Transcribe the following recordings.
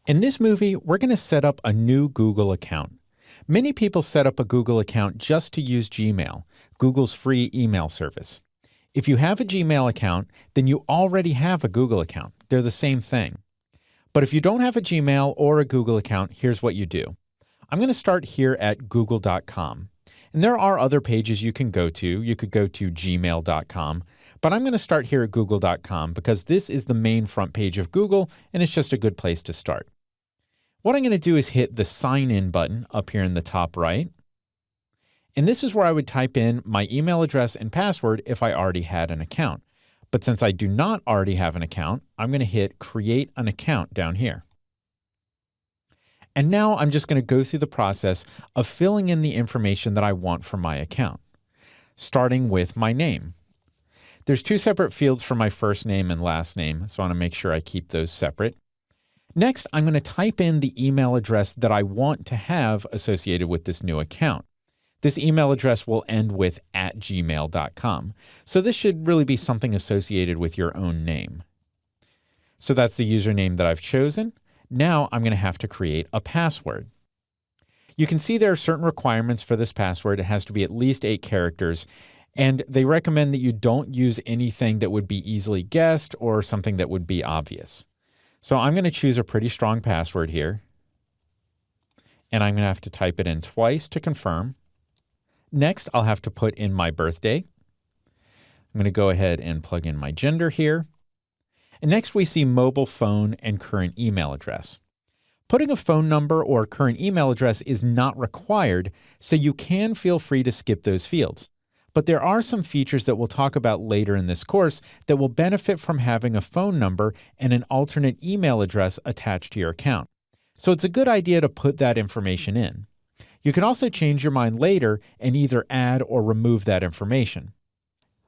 In this movie, we're going to set up a new Google account. Many people set up a Google account just to use Gmail, Google's free email service. If you have a Gmail account, then you already have a Google account. They're the same thing. But if you don't have a Gmail or a Google account, here's what you do. I'm going to start here at Google.com. And there are other pages you can go to. You could go to Gmail.com. But I'm going to start here at Google.com because this is the main front page of Google, and it's just a good place to start. What I'm going to do is hit the Sign In button up here in the top right. And this is where I would type in my email address and password if I already had an account. But since I do not already have an account, I'm going to hit Create an Account down here. And now I'm just going to go through the process of filling in the information that I want for my account, starting with my name. There's two separate fields for my first name and last name, so I want to make sure I keep those separate. Next, I'm going to type in the email address that I want to have associated with this new account. This email address will end with @gmail.com, so this should really be something associated with your own name. So that's the username that I've chosen. Now I'm going to have to create a password. You can see there are certain requirements for this password. It has to be at least 8 characters, and they recommend that you don't use anything that would be easily guessed or something that would be obvious. So I'm going to choose a pretty strong password here, and I'm going to have to type it in twice to confirm. Next, I'll have to put in my birthday. I'm going to go ahead and plug in my gender here. And next we see mobile phone and current email address. Putting a phone number or current email address is not required, so you can feel free to skip those fields. But there are some features that we'll talk about later in this course that will benefit from having a phone number and an alternate email address attached to your account. So it's a good idea to put that information in. You can also change your mind later and either add or remove that information.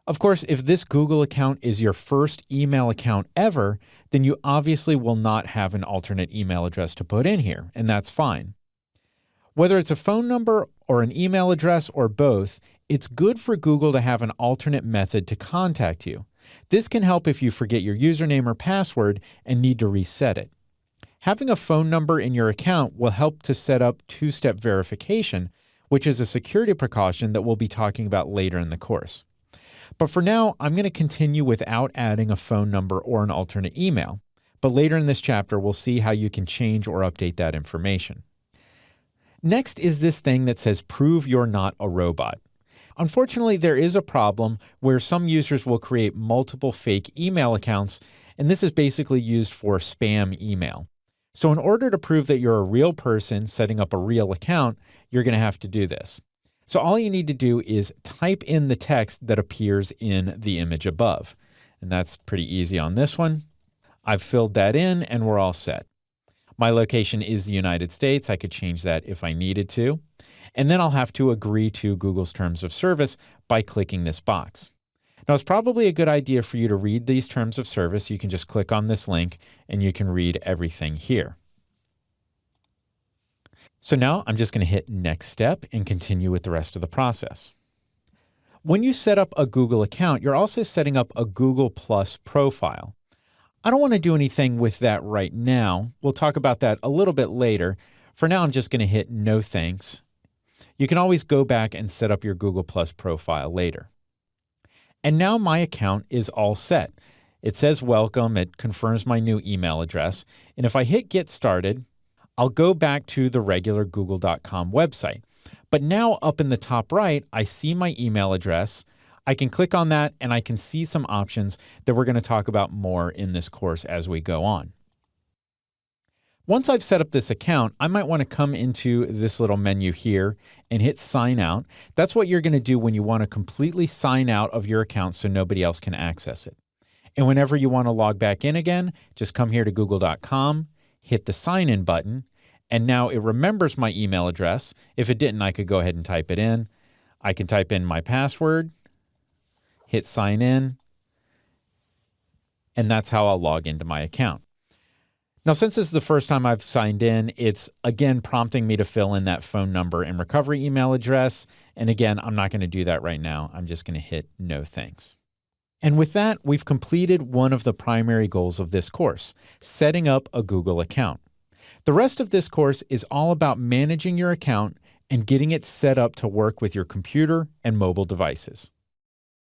Of course, if this Google account is your first email account ever, then you obviously will not have an alternate email address to put in here, and that's fine. Whether it's a phone number or an email address or both, it's good for Google to have an alternate method to contact you. This can help if you forget your username or password and need to reset it. Having a phone number in your account will help to set up two-step verification, which is a security precaution that we'll be talking about later in the course. But for now, I'm going to continue without adding a phone number or an alternate email. But later in this chapter, we'll see how you can change or update that information. Next is this thing that says, "Prove you're not a robot." Unfortunately, there is a problem where some users will create multiple fake email accounts, and this is basically used for spam email. So in order to prove that you're a real person setting up a real account, you're going to have to do this. So all you need to do is type in the text that appears in the image above. And that's pretty easy on this one. I've filled that in and we're all set. My location is the United States. I could change that if I needed to. And then I'll have to agree to Google's terms of service by clicking this box. Now, it's probably a good idea for you to read these terms of service. You can just click on this link and you can read everything here. So now I'm just going to hit Next Step and continue with the rest of the process. When you set up a Google account, you're also setting up a Google Plus profile. I don't want to do anything with that right now. We'll talk about that a little bit later. For now, I'm just going to hit No Thanks. You can always go back and set up your Google Plus profile later. And now my account is all set. It says welcome, it confirms my new email address, and if I hit Get Started, I'll go back to the regular Google.com website. But now up in the top right, I see my email address. I can click on that and I can see some options that we're going to talk about more in this course as we go on. Once I've set up this account, I might want to come into this little menu here and hit Sign Out. That's what you're going to do when you want to completely sign out of your account so nobody else can access it. And whenever you want to log back in again, just come here to Google.com, hit the Sign In button, and now it remembers my email address. If it didn't, I could go ahead and type it in. I can type in my password, hit Sign In, and that's how I'll log into my account. Now, since this is the first time I've signed in, it's again prompting me to fill in that phone number and recovery email address. And again, I'm not going to do that right now. I'm just going to hit No Thanks. And with that, we've completed one of the primary goals of this course, setting up a Google account. The rest of this course is all about managing your account and getting it set up to work with your computer and mobile devices.